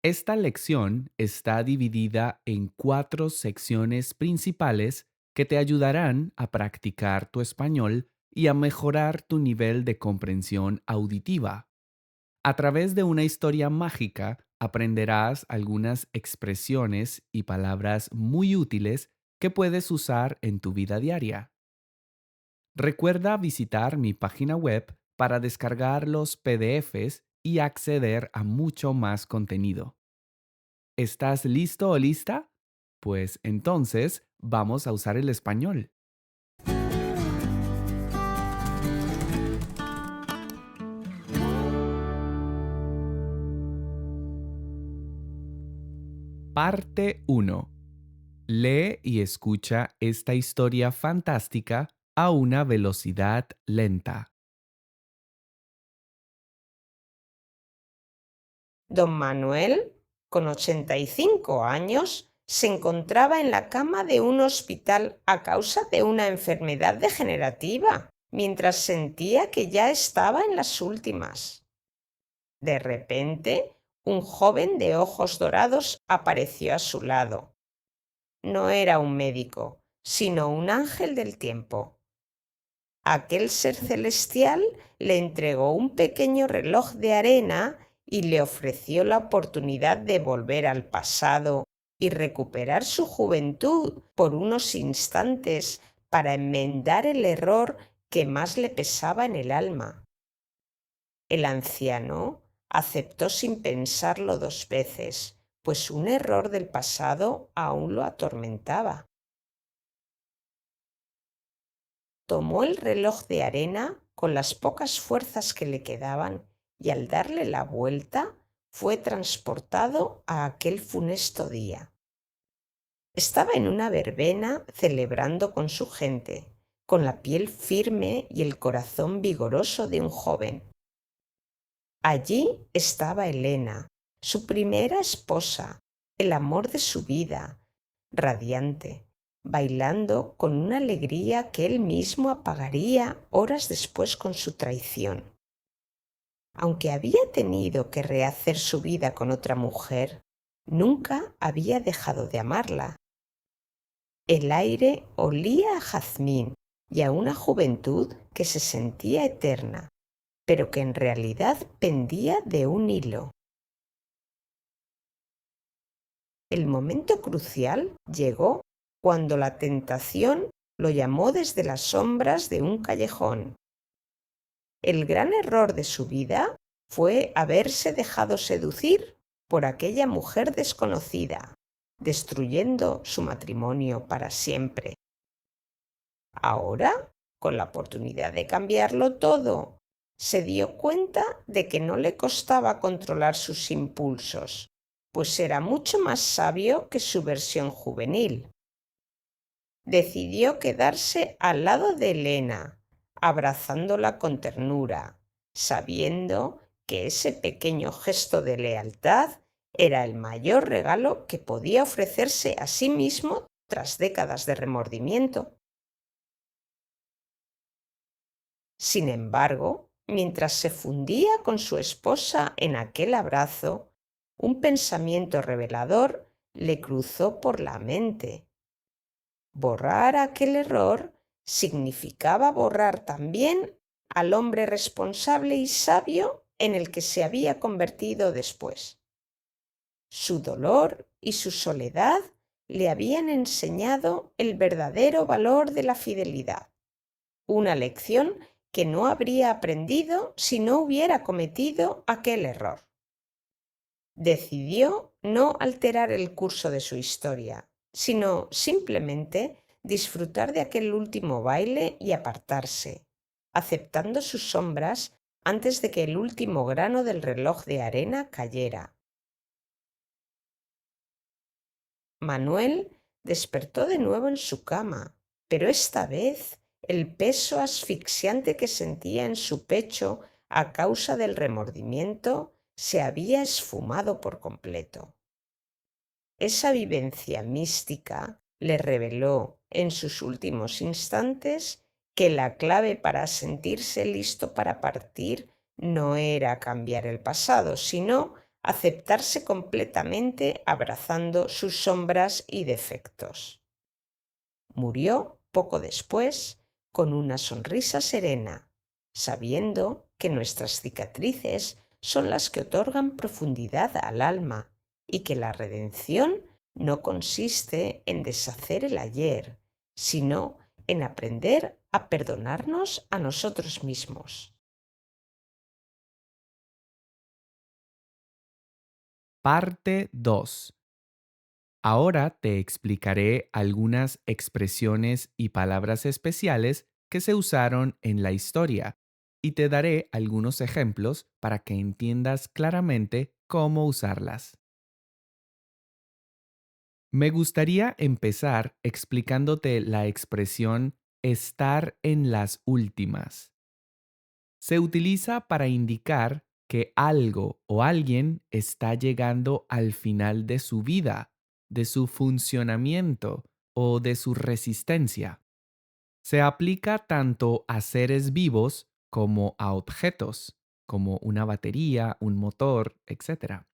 Esta lección está dividida en 4 secciones principales que te ayudarán a practicar tu español y a mejorar tu nivel de comprensión auditiva. A través de una historia mágica aprenderás algunas expresiones y palabras muy útiles que puedes usar en tu vida diaria. Recuerda visitar mi página web para descargar los PDFs y acceder a mucho más contenido. ¿Estás listo o lista? Pues entonces vamos a usar el español. Parte uno. Lee y escucha esta historia fantástica a una velocidad lenta. Don Manuel, con 85 años, se encontraba en la cama de un hospital a causa de una enfermedad degenerativa, mientras sentía que ya estaba en las últimas. De repente, un joven de ojos dorados apareció a su lado. No era un médico, sino un ángel del tiempo. Aquel ser celestial le entregó un pequeño reloj de arena y le ofreció la oportunidad de volver al pasado y recuperar su juventud por unos instantes para enmendar el error que más le pesaba en el alma. El anciano aceptó sin pensarlo 2 veces, pues un error del pasado aún lo atormentaba. Tomó el reloj de arena con las pocas fuerzas que le quedaban y al darle la vuelta fue transportado a aquel funesto día. Estaba en una verbena celebrando con su gente, con la piel firme y el corazón vigoroso de un joven. Allí estaba Elena, su primera esposa, el amor de su vida, radiante, bailando con una alegría que él mismo apagaría horas después con su traición. Aunque había tenido que rehacer su vida con otra mujer, nunca había dejado de amarla. El aire olía a jazmín y a una juventud que se sentía eterna, pero que en realidad pendía de un hilo. El momento crucial llegó cuando la tentación lo llamó desde las sombras de un callejón. El gran error de su vida fue haberse dejado seducir por aquella mujer desconocida, destruyendo su matrimonio para siempre. Ahora, con la oportunidad de cambiarlo todo, se dio cuenta de que no le costaba controlar sus impulsos, pues era mucho más sabio que su versión juvenil. Decidió quedarse al lado de Elena, abrazándola con ternura, sabiendo que ese pequeño gesto de lealtad era el mayor regalo que podía ofrecerse a sí mismo tras décadas de remordimiento. Sin embargo, mientras se fundía con su esposa en aquel abrazo, un pensamiento revelador le cruzó por la mente. Borrar aquel error significaba borrar también al hombre responsable y sabio en el que se había convertido después. Su dolor y su soledad le habían enseñado el verdadero valor de la fidelidad, una lección que no habría aprendido si no hubiera cometido aquel error. Decidió no alterar el curso de su historia, sino simplemente disfrutar de aquel último baile y apartarse, aceptando sus sombras antes de que el último grano del reloj de arena cayera. Manuel despertó de nuevo en su cama, pero esta vez el peso asfixiante que sentía en su pecho a causa del remordimiento se había esfumado por completo. Esa vivencia mística le reveló en sus últimos instantes que la clave para sentirse listo para partir no era cambiar el pasado, sino aceptarse completamente abrazando sus sombras y defectos. Murió poco después con una sonrisa serena, sabiendo que nuestras cicatrices son las que otorgan profundidad al alma y que la redención no consiste en deshacer el ayer, sino en aprender a perdonarnos a nosotros mismos. Parte 2. Ahora te explicaré algunas expresiones y palabras especiales que se usaron en la historia y te daré algunos ejemplos para que entiendas claramente cómo usarlas. Me gustaría empezar explicándote la expresión estar en las últimas. Se utiliza para indicar que algo o alguien está llegando al final de su vida, de su funcionamiento o de su resistencia. Se aplica tanto a seres vivos como a objetos, como una batería, un motor, etc.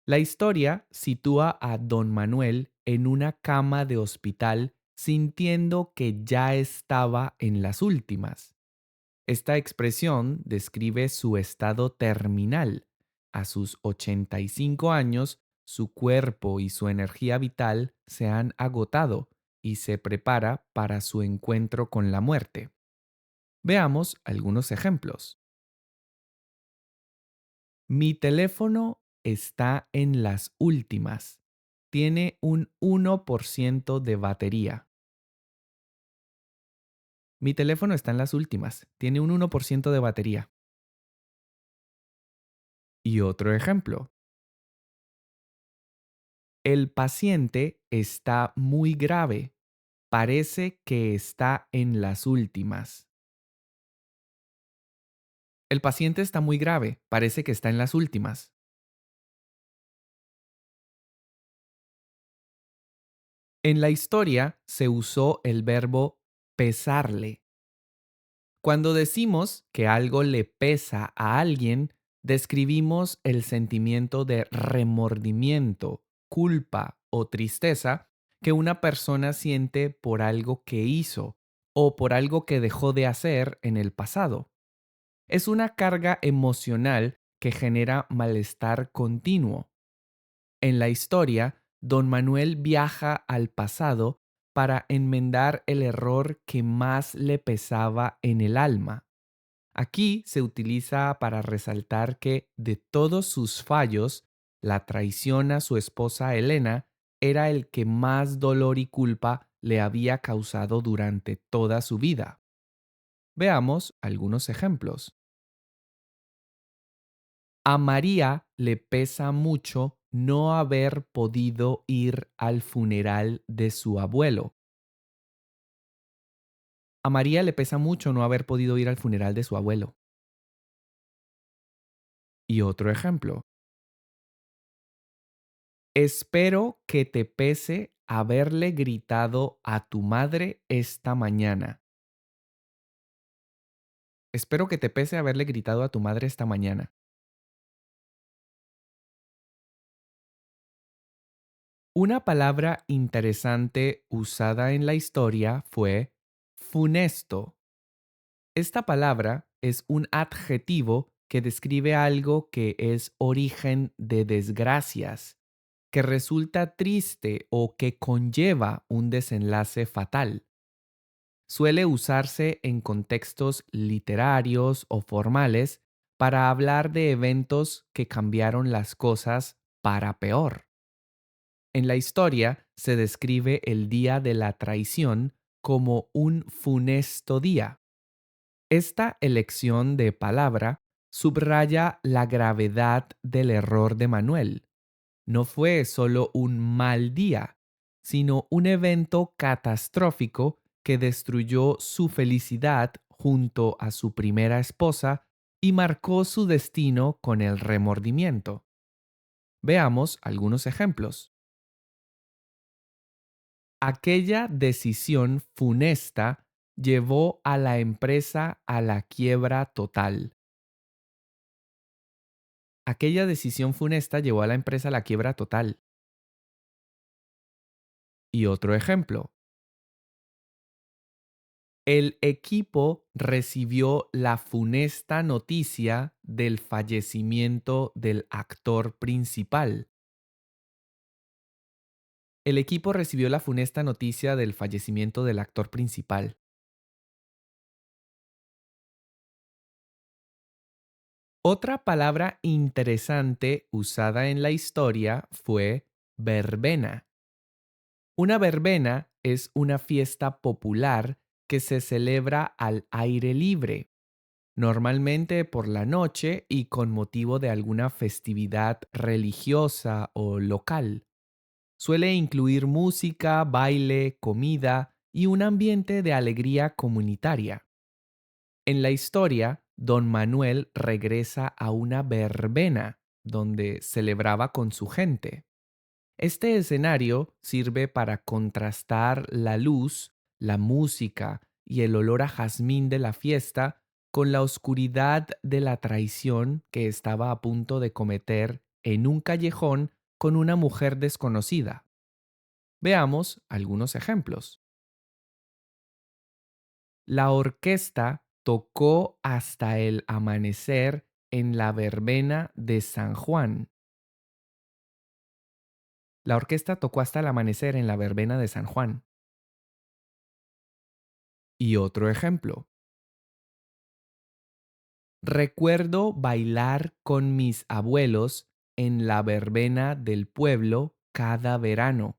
La historia sitúa a don Manuel en una cama de hospital sintiendo que ya estaba en las últimas. Esta expresión describe su estado terminal. A sus 85 años, su cuerpo y su energía vital se han agotado y se prepara para su encuentro con la muerte. Veamos algunos ejemplos. Mi teléfono está en las últimas. Tiene un 1% de batería. Mi teléfono está en las últimas. Tiene un 1% de batería. Y otro ejemplo. El paciente está muy grave. Parece que está en las últimas. El paciente está muy grave. Parece que está en las últimas. En la historia se usó el verbo pesarle. Cuando decimos que algo le pesa a alguien, describimos el sentimiento de remordimiento, culpa o tristeza que una persona siente por algo que hizo o por algo que dejó de hacer en el pasado. Es una carga emocional que genera malestar continuo. En la historia, don Manuel viaja al pasado para enmendar el error que más le pesaba en el alma. Aquí se utiliza para resaltar que de todos sus fallos, la traición a su esposa Elena era el que más dolor y culpa le había causado durante toda su vida. Veamos algunos ejemplos. A María le pesa mucho no haber podido ir al funeral de su abuelo. A María le pesa mucho no haber podido ir al funeral de su abuelo. Y otro ejemplo. Espero que te pese haberle gritado a tu madre esta mañana. Espero que te pese haberle gritado a tu madre esta mañana. Una palabra interesante usada en la historia fue funesto. Esta palabra es un adjetivo que describe algo que es origen de desgracias, que resulta triste o que conlleva un desenlace fatal. Suele usarse en contextos literarios o formales para hablar de eventos que cambiaron las cosas para peor. En la historia se describe el día de la traición como un funesto día. Esta elección de palabra subraya la gravedad del error de Manuel. No fue solo un mal día, sino un evento catastrófico que destruyó su felicidad junto a su primera esposa y marcó su destino con el remordimiento. Veamos algunos ejemplos. Aquella decisión funesta llevó a la empresa a la quiebra total. Aquella decisión funesta llevó a la empresa a la quiebra total. Y otro ejemplo, el equipo recibió la funesta noticia del fallecimiento del actor principal. El equipo recibió la funesta noticia del fallecimiento del actor principal. Otra palabra interesante usada en la historia fue verbena. Una verbena es una fiesta popular que se celebra al aire libre, normalmente por la noche y con motivo de alguna festividad religiosa o local. Suele incluir música, baile, comida y un ambiente de alegría comunitaria. En la historia, Don Manuel regresa a una verbena donde celebraba con su gente. Este escenario sirve para contrastar la luz, la música y el olor a jazmín de la fiesta con la oscuridad de la traición que estaba a punto de cometer en un callejón con una mujer desconocida. Veamos algunos ejemplos. La orquesta tocó hasta el amanecer en la verbena de San Juan. La orquesta tocó hasta el amanecer en la verbena de San Juan. Y otro ejemplo. Recuerdo bailar con mis abuelos en la verbena del pueblo cada verano.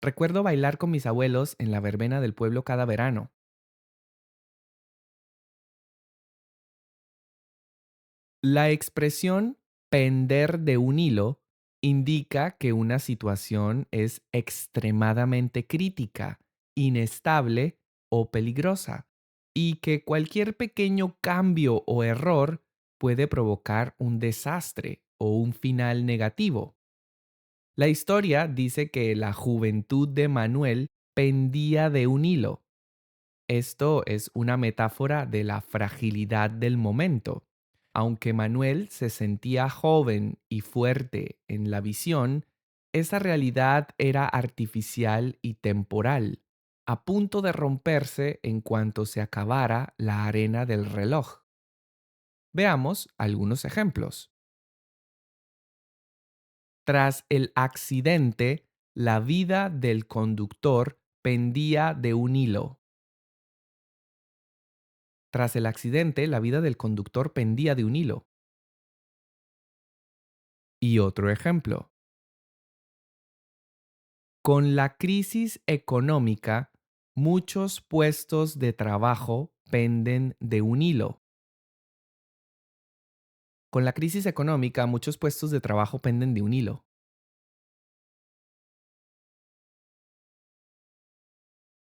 Recuerdo bailar con mis abuelos en la verbena del pueblo cada verano. La expresión pender de un hilo indica que una situación es extremadamente crítica, inestable o peligrosa, y que cualquier pequeño cambio o error puede provocar un desastre o un final negativo. La historia dice que la juventud de Manuel pendía de un hilo. Esto es una metáfora de la fragilidad del momento. Aunque Manuel se sentía joven y fuerte en la visión, esa realidad era artificial y temporal, a punto de romperse en cuanto se acabara la arena del reloj. Veamos algunos ejemplos. Tras el accidente, la vida del conductor pendía de un hilo. Tras el accidente, la vida del conductor pendía de un hilo. Y otro ejemplo. Con la crisis económica, muchos puestos de trabajo penden de un hilo. Con la crisis económica, muchos puestos de trabajo penden de un hilo.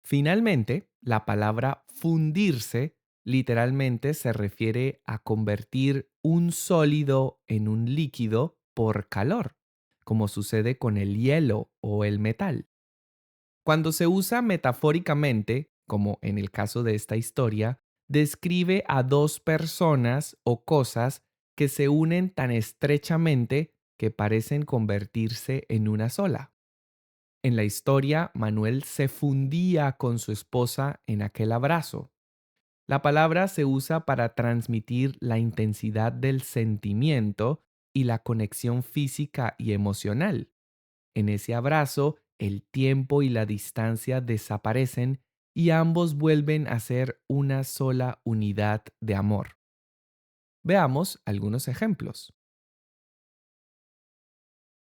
Finalmente, la palabra fundirse literalmente se refiere a convertir un sólido en un líquido por calor, como sucede con el hielo o el metal. Cuando se usa metafóricamente, como en el caso de esta historia, describe a dos personas o cosas que se unen tan estrechamente que parecen convertirse en una sola. En la historia, Manuel se fundía con su esposa en aquel abrazo. La palabra se usa para transmitir la intensidad del sentimiento y la conexión física y emocional. En ese abrazo, el tiempo y la distancia desaparecen y ambos vuelven a ser una sola unidad de amor. Veamos algunos ejemplos.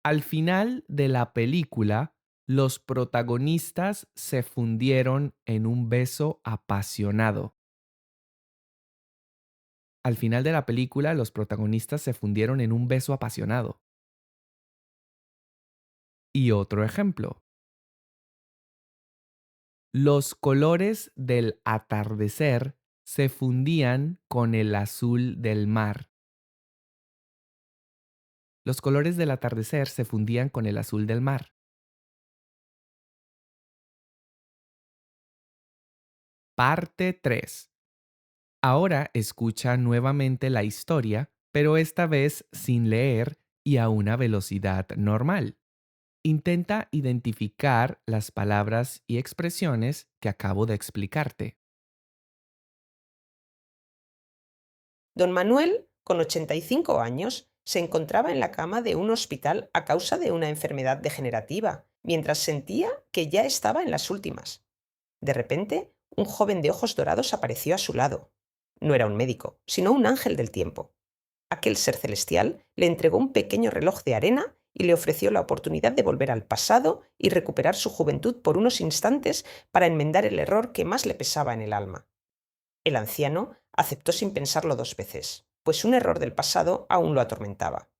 Al final de la película, los protagonistas se fundieron en un beso apasionado. Al final de la película, los protagonistas se fundieron en un beso apasionado. Y otro ejemplo. Los colores del atardecer se fundían con el azul del mar. Los colores del atardecer se fundían con el azul del mar. Parte 3. Ahora escucha nuevamente la historia pero esta vez sin leer y a una velocidad normal. Intenta identificar las palabras y expresiones que acabo de explicarte. Don Manuel, con 85 años, se encontraba en la cama de un hospital a causa de una enfermedad degenerativa, mientras sentía que ya estaba en las últimas. De repente, un joven de ojos dorados apareció a su lado. No era un médico, sino un ángel del tiempo. Aquel ser celestial le entregó un pequeño reloj de arena y le ofreció la oportunidad de volver al pasado y recuperar su juventud por unos instantes para enmendar el error que más le pesaba en el alma. El anciano aceptó sin pensarlo dos veces, pues un error del pasado aún lo atormentaba.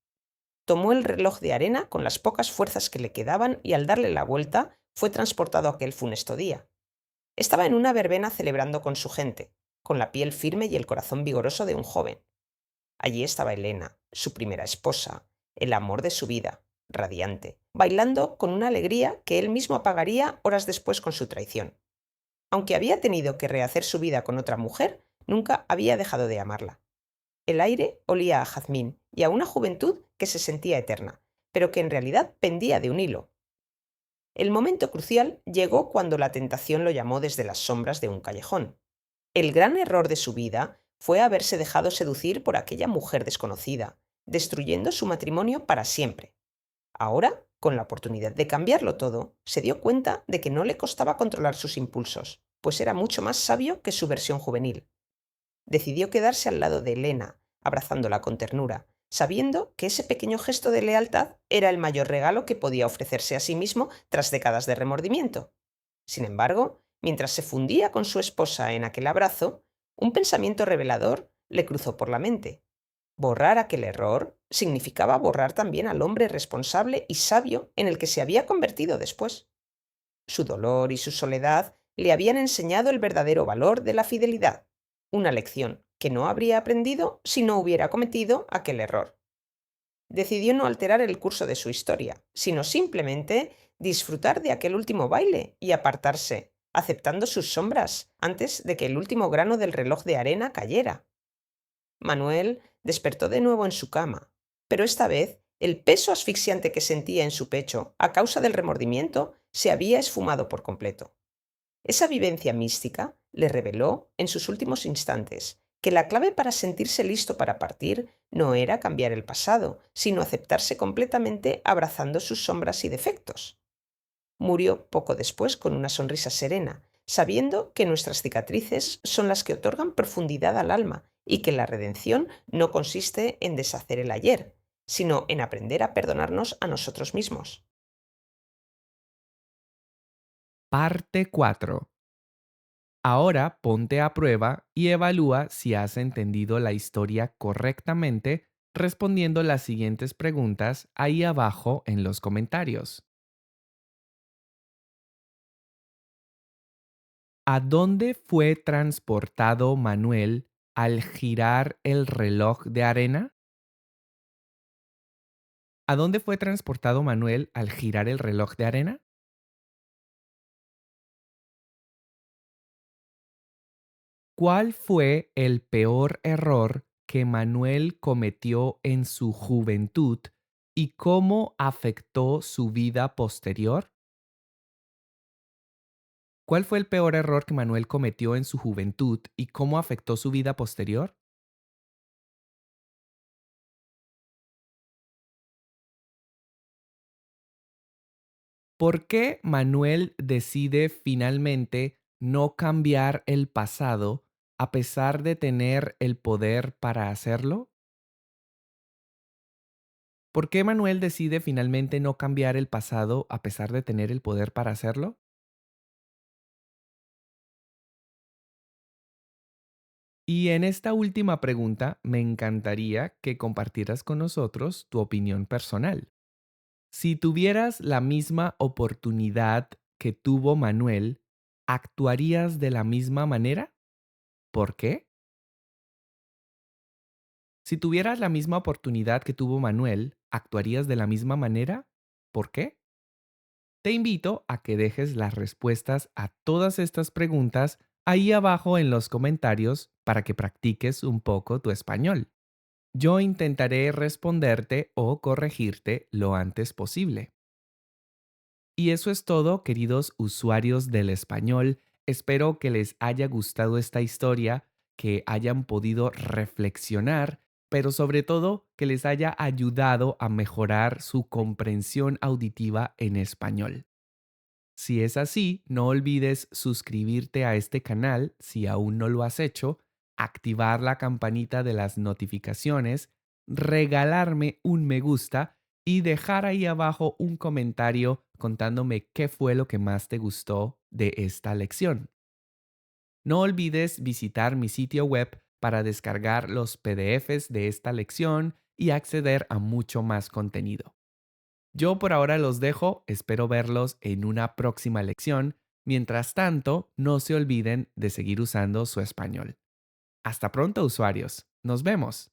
Tomó el reloj de arena con las pocas fuerzas que le quedaban y al darle la vuelta fue transportado a aquel funesto día. Estaba en una verbena celebrando con su gente, con la piel firme y el corazón vigoroso de un joven. Allí estaba Elena, su primera esposa, el amor de su vida, radiante, bailando con una alegría que él mismo apagaría horas después con su traición. Aunque había tenido que rehacer su vida con otra mujer, nunca había dejado de amarla. El aire olía a jazmín y a una juventud que se sentía eterna, pero que en realidad pendía de un hilo. El momento crucial llegó cuando la tentación lo llamó desde las sombras de un callejón. El gran error de su vida fue haberse dejado seducir por aquella mujer desconocida, destruyendo su matrimonio para siempre. Ahora, con la oportunidad de cambiarlo todo, se dio cuenta de que no le costaba controlar sus impulsos, pues era mucho más sabio que su versión juvenil. Decidió quedarse al lado de Elena, abrazándola con ternura, sabiendo que ese pequeño gesto de lealtad era el mayor regalo que podía ofrecerse a sí mismo tras décadas de remordimiento. Sin embargo, mientras se fundía con su esposa en aquel abrazo, un pensamiento revelador le cruzó por la mente. Borrar aquel error significaba borrar también al hombre responsable y sabio en el que se había convertido después. Su dolor y su soledad le habían enseñado el verdadero valor de la fidelidad, una lección que no habría aprendido si no hubiera cometido aquel error. Decidió no alterar el curso de su historia, sino simplemente disfrutar de aquel último baile y apartarse, aceptando sus sombras antes de que el último grano del reloj de arena cayera. Manuel despertó de nuevo en su cama, pero esta vez el peso asfixiante que sentía en su pecho a causa del remordimiento se había esfumado por completo. Esa vivencia mística le reveló, en sus últimos instantes, que la clave para sentirse listo para partir no era cambiar el pasado, sino aceptarse completamente abrazando sus sombras y defectos. Murió poco después con una sonrisa serena, sabiendo que nuestras cicatrices son las que otorgan profundidad al alma y que la redención no consiste en deshacer el ayer, sino en aprender a perdonarnos a nosotros mismos. Parte 4. Ahora ponte a prueba y evalúa si has entendido la historia correctamente respondiendo las siguientes preguntas ahí abajo en los comentarios. ¿A dónde fue transportado Manuel al girar el reloj de arena? ¿A dónde fue transportado Manuel al girar el reloj de arena? ¿Cuál fue el peor error que Manuel cometió en su juventud y cómo afectó su vida posterior? ¿Cuál fue el peor error que Manuel cometió en su juventud y cómo afectó su vida posterior? ¿Por qué Manuel decide finalmente no cambiar el pasado a pesar de tener el poder para hacerlo? ¿Por qué Manuel decide finalmente no cambiar el pasado a pesar de tener el poder para hacerlo? Y en esta última pregunta me encantaría que compartieras con nosotros tu opinión personal. Si tuvieras la misma oportunidad que tuvo Manuel, ¿actuarías de la misma manera? ¿Por qué? Si tuvieras la misma oportunidad que tuvo Manuel, ¿actuarías de la misma manera? ¿Por qué? Te invito a que dejes las respuestas a todas estas preguntas ahí abajo en los comentarios para que practiques un poco tu español. Yo intentaré responderte o corregirte lo antes posible. Y eso es todo, queridos usuarios del español. Espero que les haya gustado esta historia, que hayan podido reflexionar, pero sobre todo que les haya ayudado a mejorar su comprensión auditiva en español. Si es así, no olvides suscribirte a este canal si aún no lo has hecho, activar la campanita de las notificaciones, regalarme un me gusta y dejar ahí abajo un comentario contándome qué fue lo que más te gustó de esta lección. No olvides visitar mi sitio web para descargar los PDFs de esta lección y acceder a mucho más contenido. Yo por ahora los dejo, espero verlos en una próxima lección. Mientras tanto, no se olviden de seguir usando su español. Hasta pronto, usuarios. Nos vemos.